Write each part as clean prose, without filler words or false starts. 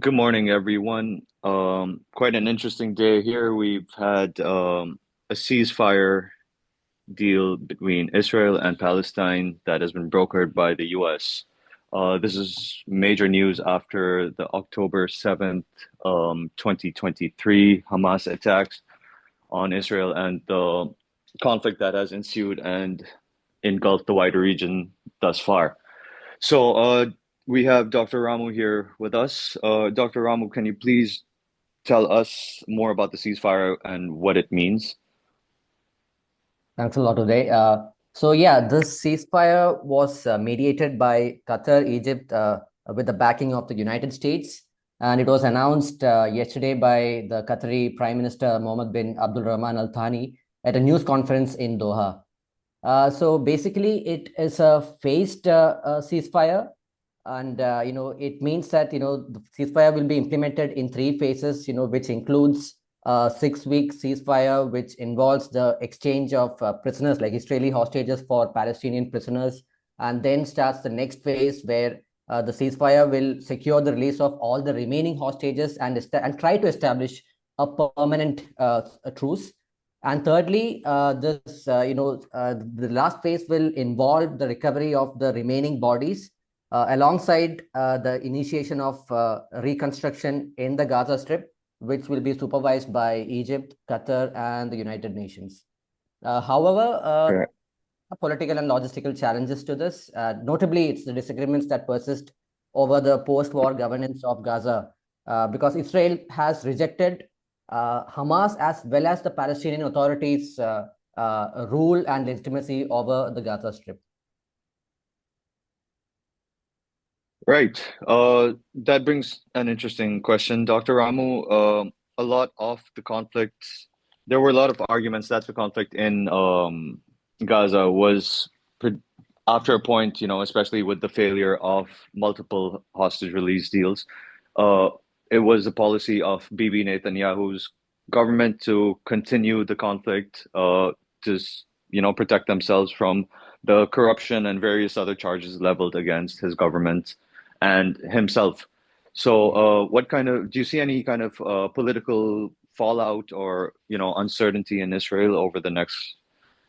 Good morning, everyone. Quite an interesting day here. We've had a ceasefire deal between Israel and Palestine that has been brokered by the US. This is major news after the October 7th, 2023 Hamas attacks on Israel and the conflict that has ensued and engulfed the wider region thus far. So we have Dr. Ramu here with us. Dr. Ramu, can you please tell us more about the ceasefire and what it means? Thanks a lot, Uday. So this ceasefire was mediated by Qatar, Egypt, with the backing of the United States, and it was announced yesterday by the Qatari Prime Minister Mohammed bin Abdul Rahman Al Thani at a news conference in Doha. So basically, it is a phased ceasefire, and it means that the ceasefire will be implemented in three phases. Which includes a 6-week ceasefire, which involves the exchange of prisoners like Israeli hostages for Palestinian prisoners, and then starts the next phase where the ceasefire will secure the release of all the remaining hostages and try to establish a permanent truce. And thirdly, the last phase will involve the recovery of the remaining bodies alongside the initiation of reconstruction in the Gaza Strip, which will be supervised by Egypt, Qatar, and the United Nations. However, Right. political and logistical challenges to this. Notably, it's the disagreements that persist over the post-war governance of Gaza, because Israel has rejected Hamas as well as the Palestinian Authority's rule and legitimacy over the Gaza Strip. Right. That brings an interesting question, Dr. Ramu. A lot of the conflict, there were a lot of arguments that the conflict in Gaza was, pre- after a point, especially with the failure of multiple hostage release deals, uh, it was the policy of Bibi Netanyahu's government to continue the conflict, protect themselves from the corruption and various other charges leveled against his government and himself. So, do you see any kind of political fallout or, uncertainty in Israel over the next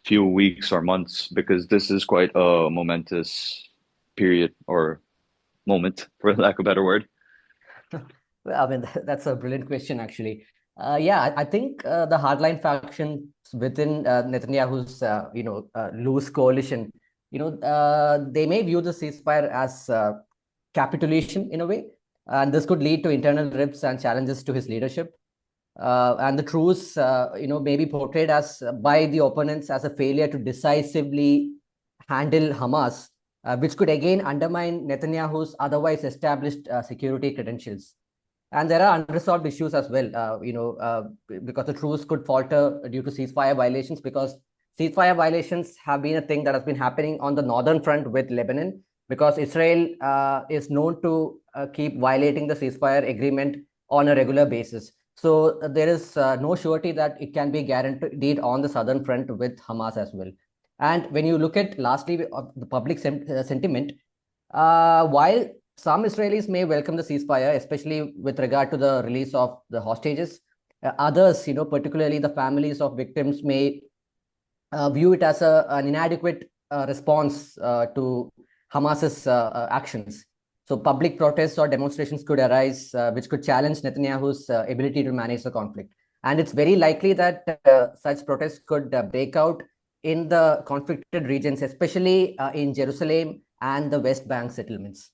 few weeks or months? Because this is quite a momentous period or moment, for lack of a better word. Well, I mean, that's a brilliant question, actually. I think the hardline factions within Netanyahu's, loose coalition, they may view the ceasefire as capitulation in a way, and this could lead to internal rifts and challenges to his leadership. And the truce, may be portrayed as by the opponents as a failure to decisively handle Hamas, which could again undermine Netanyahu's otherwise established security credentials. And there are unresolved issues as well, because the truce could falter due to ceasefire violations, because ceasefire violations have been a thing that has been happening on the northern front with Lebanon, because Israel is known to keep violating the ceasefire agreement on a regular basis. So there is no surety that it can be guaranteed on the southern front with Hamas as well. And when you look at lastly the public sentiment, while some Israelis may welcome the ceasefire, especially with regard to the release of the hostages, others, particularly the families of victims, may view it as an inadequate response to Hamas's actions. So public protests or demonstrations could arise, which could challenge Netanyahu's ability to manage the conflict. And it's very likely that such protests could break out in the conflicted regions, especially in Jerusalem and the West Bank settlements.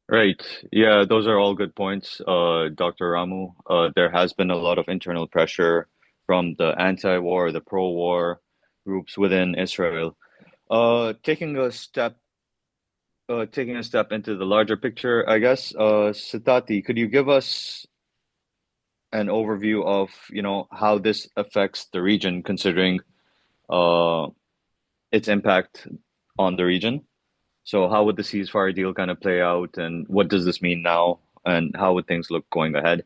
Right. Yeah, those are all good points, Dr. Ramu. There has been a lot of internal pressure from the anti-war, the pro-war groups within Israel. Taking a step into the larger picture, I guess, Sitati, could you give us an overview of, how this affects the region, considering uh, its impact on the region? So how would the ceasefire deal kind of play out, and what does this mean now, and how would things look going ahead?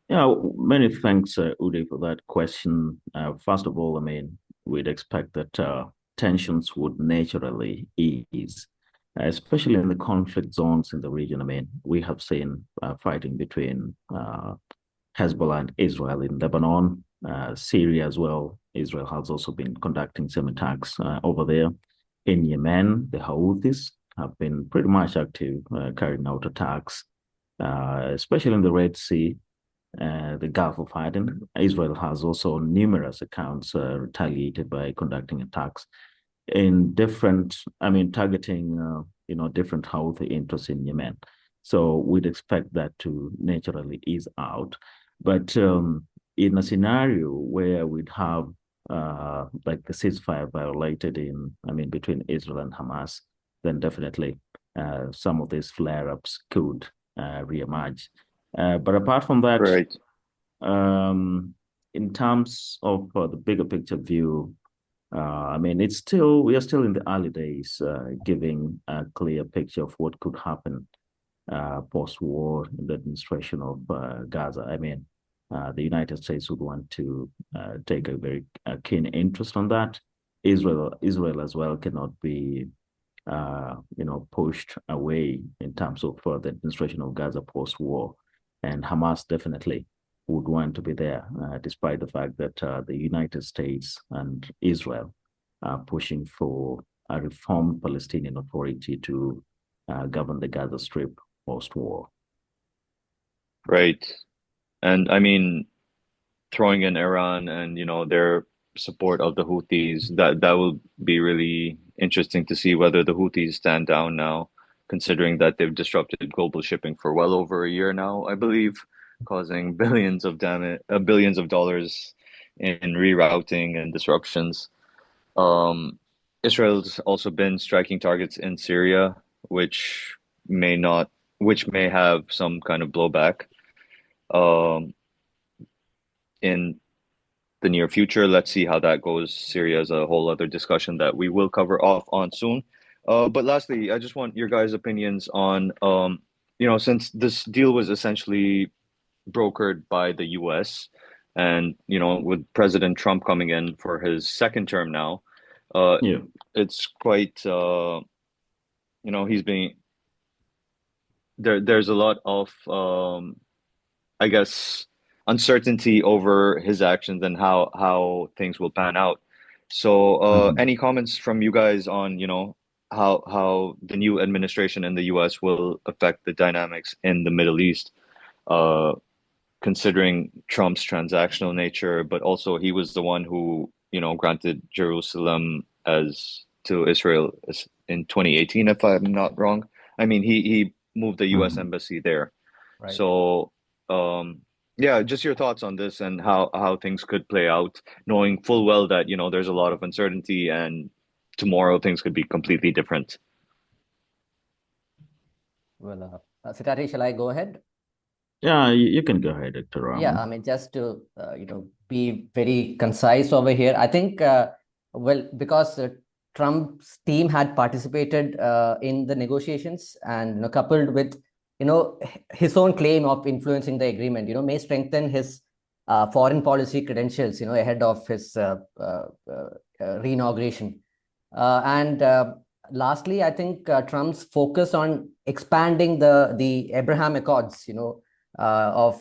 Yeah, many thanks, Uday, for that question. First of all, I mean, we'd expect that tensions would naturally ease especially in the conflict zones in the region. I mean, we have seen fighting between Hezbollah and Israel in Lebanon, Syria as well. Israel has also been conducting some attacks over there. In Yemen, the Houthis have been pretty much active, carrying out attacks, especially in the Red Sea, the Gulf of Aden. Israel has also numerous accounts retaliated by conducting attacks in different, I mean, targeting, different Houthi interests in Yemen. So we'd expect that to naturally ease out. But in a scenario where we'd have like the ceasefire violated between Israel and Hamas, then definitely some of these flare-ups could reemerge. But apart from that, Right. um, in terms of the bigger picture view, we are still in the early days, giving a clear picture of what could happen post-war in the administration of Gaza. The United States would want to take a very keen interest on that. Israel as well cannot be, pushed away in terms of the administration of Gaza post-war, and Hamas definitely would want to be there, despite the fact that the United States and Israel are pushing for a reformed Palestinian Authority to govern the Gaza Strip post-war. Right. And I mean, throwing in Iran and their support of the Houthis, that will be really interesting to see whether the Houthis stand down now, considering that they've disrupted global shipping for well over a year now, I believe, causing billions of dollars in rerouting and disruptions. Um, Israel's also been striking targets in Syria, which may not, which may have some kind of blowback. Um, in the near future. Let's see how that goes. Syria is a whole other discussion that we will cover off on soon. But lastly, I just want your guys' opinions on, since this deal was essentially brokered by the US and, with President Trump coming in for his second term now, uh, Yeah. it's quite, he's being, there's a lot of, I guess, uncertainty over his actions and how things will pan out. So, Mhm. any comments from you guys on, how the new administration in the US will affect the dynamics in the Middle East, uh, considering Trump's transactional nature, but also he was the one who, granted Jerusalem as to Israel in 2018, if I'm not wrong. I mean, he moved the US Mhm. embassy there. Right. So, yeah, just your thoughts on this and how things could play out, knowing full well that, there's a lot of uncertainty and tomorrow things could be completely different. Well, Sitati, shall I go ahead? Yeah, you can go ahead, Dr. Yeah, Ramu. I mean, just to be very concise over here, I think because Trump's team had participated in the negotiations, and coupled with his own claim of influencing the agreement, may strengthen his foreign policy credentials, ahead of his re-inauguration. And lastly, I think Trump's focus on expanding the Abraham Accords, of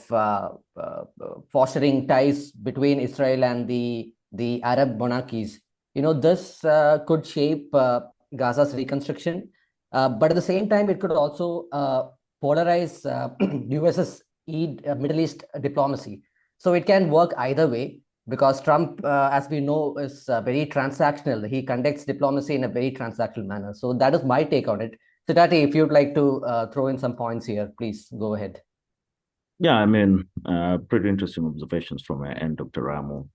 fostering ties between Israel and the Arab monarchies. This could shape Gaza's reconstruction, but at the same time, it could also polarize US's Middle East diplomacy. So it can work either way because Trump, as we know, is very transactional. He conducts diplomacy in a very transactional manner. So that is my take on it. So, Tati, if you'd like to throw in some points here, please go ahead. Yeah, pretty interesting observations from my end, Dr. Ramu.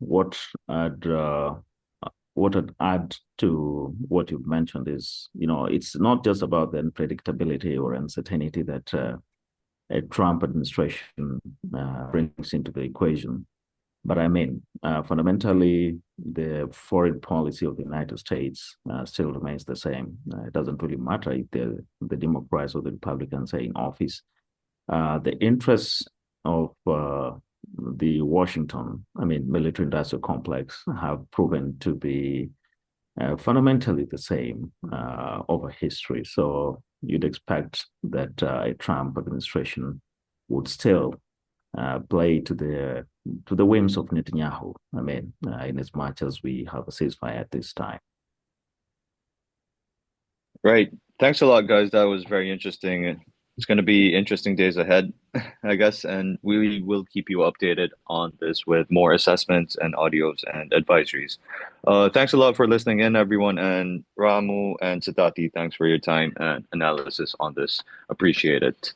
What I'd add to what you've mentioned is, it's not just about the unpredictability or uncertainty that a Trump administration brings into the equation. But fundamentally, the foreign policy of the United States still remains the same. It doesn't really matter if the Democrats or the Republicans are in office. The interests of the Washington, military industrial complex have proven to be fundamentally the same over history. So you'd expect that a Trump administration would still play to the whims of Netanyahu. I mean, in as much as we have a ceasefire at this time. Right. Thanks a lot, guys. That was very interesting. It's going to be interesting days ahead, I guess, and we will keep you updated on this with more assessments and audios and advisories. Thanks a lot for listening in, everyone, and Ramu and Sitati, thanks for your time and analysis on this. Appreciate it.